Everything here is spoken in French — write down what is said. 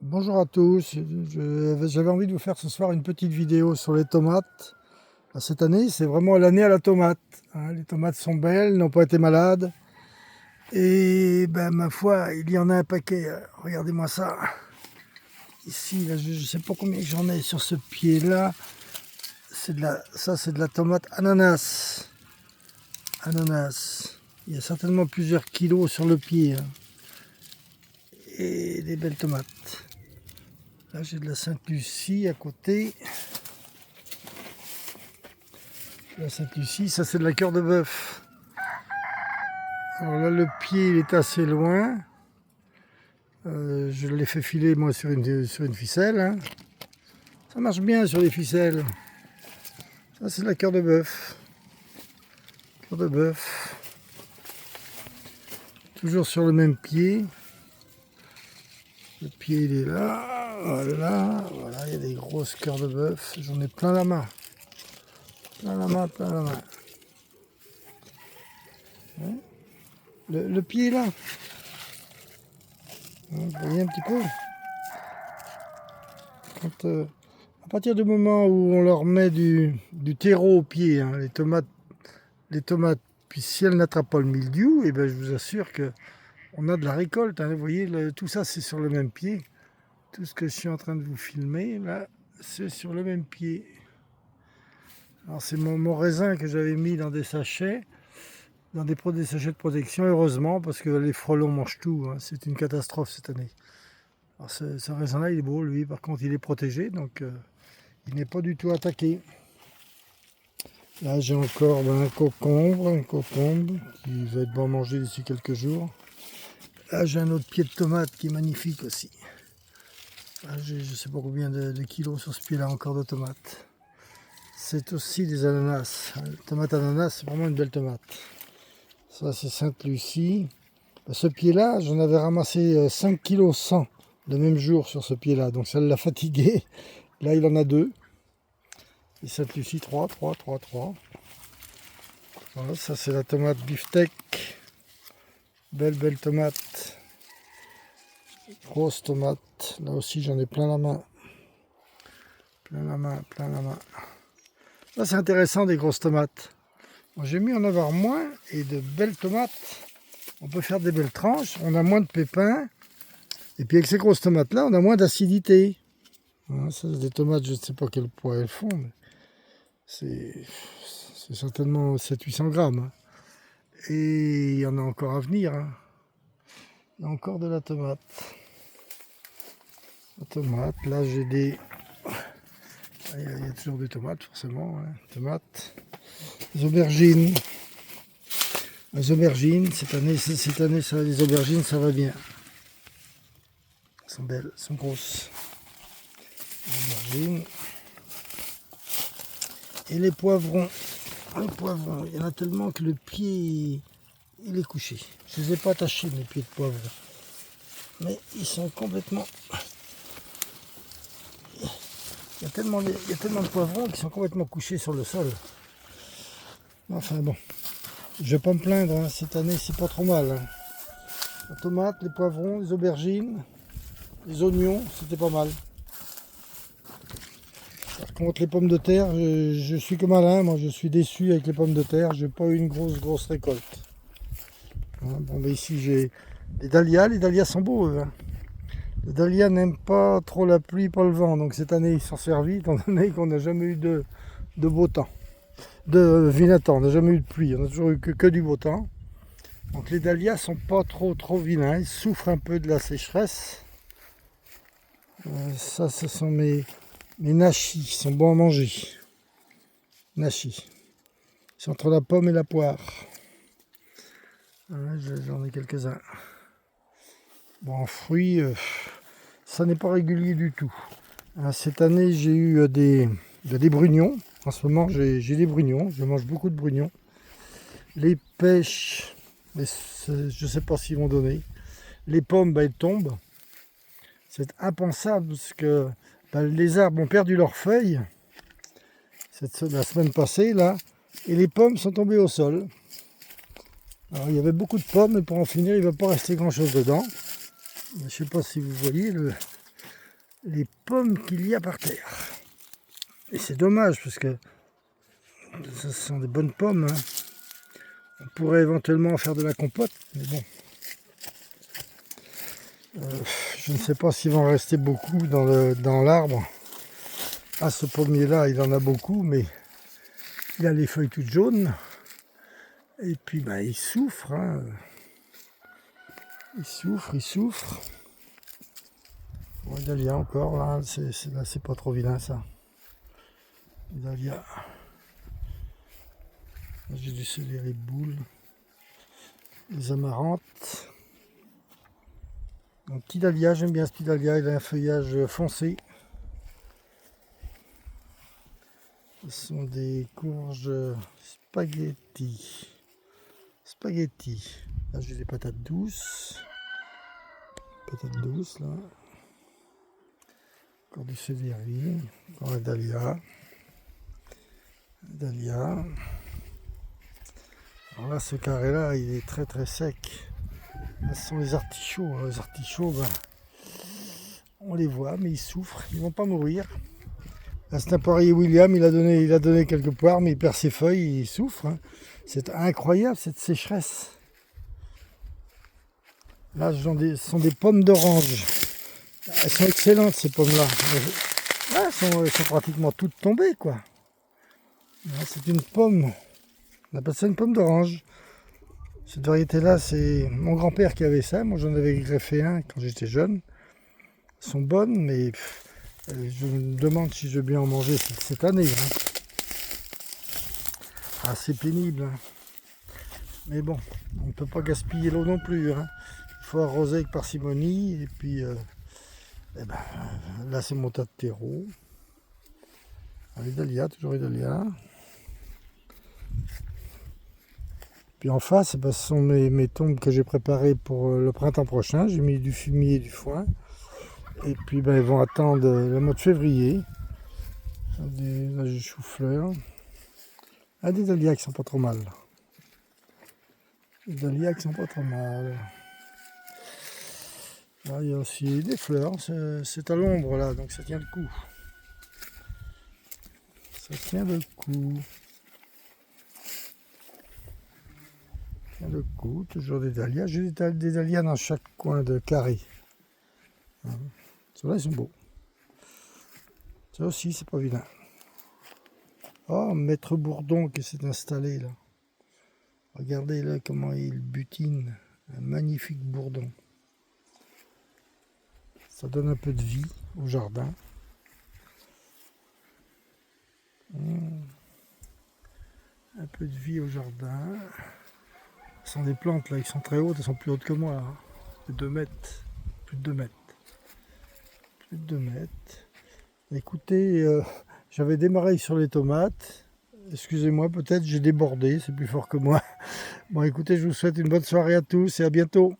Bonjour à tous, j'avais envie de vous faire ce soir une petite vidéo sur les tomates. Cette année, c'est vraiment l'année à la tomate, hein. Les tomates sont belles, n'ont pas été malades. Et ben, ma foi, il y en a un paquet. Regardez-moi ça. Ici, là, je ne sais pas combien j'en ai sur ce pied-là. Ça, c'est de la tomate ananas. Ananas. Il y a certainement plusieurs kilos sur le pied, hein. Et des belles tomates. Là, j'ai de la Sainte-Lucie à côté. La Sainte-Lucie, ça c'est de la cœur de bœuf. Alors là, le pied, il est assez loin. Je l'ai fait filer, moi, sur une ficelle, hein. Ça marche bien sur les ficelles. Ça, c'est de la cœur de bœuf. Cœur de bœuf. Toujours sur le même pied. Le pied, il est là. Voilà. Voilà, il y a des grosses cœurs de bœuf. J'en ai plein la main. Plein la main, plein la main. Ouais. Le pied, là. Vous voyez un petit peu. À partir du moment où on leur met du terreau au pied, hein, les tomates, puis si elles n'attrapent pas le mildiou, et ben je vous assure que on a de la récolte, hein. Vous voyez, tout ça c'est sur le même pied. Tout ce que je suis en train de vous filmer, là, c'est sur le même pied. Alors c'est mon raisin que j'avais mis dans des sachets, des sachets de protection, heureusement, parce que les frelons mangent tout, hein. C'est une catastrophe cette année. Alors ce raisin-là, il est beau, lui, par contre, il est protégé, donc il n'est pas du tout attaqué. Là, j'ai encore un concombre qui va être bon à manger d'ici quelques jours. Là, j'ai un autre pied de tomate qui est magnifique aussi. Là, j'ai je ne sais pas combien de kilos sur ce pied-là encore de tomates. C'est aussi des ananas. Tomate ananas, c'est vraiment une belle tomate. Ça, c'est Sainte-Lucie. Ce pied-là, j'en avais ramassé 5 kg 100 le même jour sur ce pied-là. Donc ça l'a fatigué. Là, il en a 2. Et Sainte-Lucie, 3. Voilà, ça c'est la tomate beefsteak. Belle tomate. Grosse tomate. Là aussi, j'en ai plein la main. Plein la main. Là, c'est intéressant, des grosses tomates. Bon, j'ai mis en avoir moins et de belles tomates. On peut faire des belles tranches. On a moins de pépins. Et puis avec ces grosses tomates-là, on a moins d'acidité. Voilà, ça, c'est des tomates, je ne sais pas quel poids elles font, mais c'est certainement 700-800 grammes, hein. Et il y en a encore à venir, hein. Il y a encore de la tomate. La tomate, là j'ai des... Il y a toujours des tomates, forcément, hein. Tomates. Les aubergines. Les aubergines, cette année ça, les aubergines, ça va bien. Elles sont belles, elles sont grosses. Les aubergines. Et les poivrons. Les poivrons, il y en a tellement que le pied, il est couché. Je ne les ai pas attachés, mes pieds de poivrons. Mais ils sont complètement... Il y a tellement de poivrons qui sont complètement couchés sur le sol. Enfin bon, je vais pas me plaindre, hein. Cette année c'est pas trop mal, hein. La tomate, les poivrons, les aubergines, les oignons, c'était pas mal. Par contre les pommes de terre, je suis que malin, moi je suis déçu avec les pommes de terre, j'ai pas eu une grosse récolte. Hein, bon, mais ici j'ai les dahlias sont beaux, eux, hein. Les dahlias n'aiment pas trop la pluie, pas le vent, donc cette année ils s'en servis, étant donné qu'on n'a jamais eu de beau temps. De vilain temps, on n'a jamais eu de pluie, on n'a toujours eu que du beau temps. Donc les dahlias sont pas trop vilains, ils souffrent un peu de la sécheresse. Ça, ce sont mes nachis, ils sont bons à manger. Nachis. C'est entre la pomme et la poire. Voilà, j'en ai quelques-uns. Bon, en fruits, ça n'est pas régulier du tout. Cette année, j'ai eu des brugnons. En ce moment, j'ai des brugnons. Je mange beaucoup de brugnons. Les pêches, mais je ne sais pas s'ils vont donner. Les pommes, elles tombent. C'est impensable parce que les arbres ont perdu leurs feuilles la semaine passée, là, et les pommes sont tombées au sol. Alors, il y avait beaucoup de pommes, et pour en finir, il ne va pas rester grand-chose dedans. Je ne sais pas si vous voyez, les pommes qu'il y a par terre. Et c'est dommage parce que ce sont des bonnes pommes, hein. On pourrait éventuellement faire de la compote, mais bon. Je ne sais pas s'il va en rester beaucoup dans l'arbre. Ah, ce pommier-là, il en a beaucoup, mais il a les feuilles toutes jaunes. Et puis, bah, il souffre, hein. Il souffre. Bon, il y a encore, là, c'est pas trop vilain, ça. Il y a... J'ai du céleri boule, les amarantes. Un petit dahlia, j'aime bien ce petit dahlia, il a un feuillage foncé. Ce sont des courges spaghetti. Là j'ai des patates douces. Là. Encore du céleri, encore un dahlia. Alors là, ce carré-là, il est très très sec. Là, ce sont les artichauts. Les artichauts, ben, on les voit, mais ils souffrent. Ils ne vont pas mourir. Là, c'est un poirier William. Il a donné quelques poires, mais il perd ses feuilles et il souffre. Hein. C'est incroyable cette sécheresse. Là, ce sont des pommes d'orange. Elles sont excellentes ces pommes-là. Là, elles sont pratiquement toutes tombées, quoi. C'est une pomme. On appelle ça une pomme d'orange. Cette variété-là, c'est mon grand-père qui avait ça. Moi, j'en avais greffé un quand j'étais jeune. Elles sont bonnes, mais je me demande si je vais bien en manger cette année. Hein. Ah, c'est pénible. Hein. Mais bon, on ne peut pas gaspiller l'eau non plus. Hein. Il faut arroser avec parcimonie. Et puis, là, c'est mon tas de terreau. Les dahlias, toujours les dahlias. Puis en face, ce sont mes tombes que j'ai préparées pour le printemps prochain. J'ai mis du fumier et du foin. Et puis ils vont attendre le mois de février. Là, j'ai chou-fleur. Ah, des dahlias qui sont pas trop mal. Là, il y a aussi des fleurs. C'est à l'ombre là, donc ça tient le coup. Toujours des dahlias. J'ai des dahlias dans chaque coin de carré. Ceux-là, ils sont beaux. Ça aussi, c'est pas vilain. Oh, Maître Bourdon qui s'est installé là. Regardez là comment il butine. Un magnifique bourdon. Ça donne un peu de vie au jardin. Un peu de vie au jardin. Ce sont des plantes là, qui sont très hautes, elles sont plus hautes que moi. Hein. De 2 mètres. Plus de 2 mètres. Écoutez, j'avais démarré sur les tomates. Excusez-moi, peut-être j'ai débordé, c'est plus fort que moi. Bon, écoutez, je vous souhaite une bonne soirée à tous et à bientôt.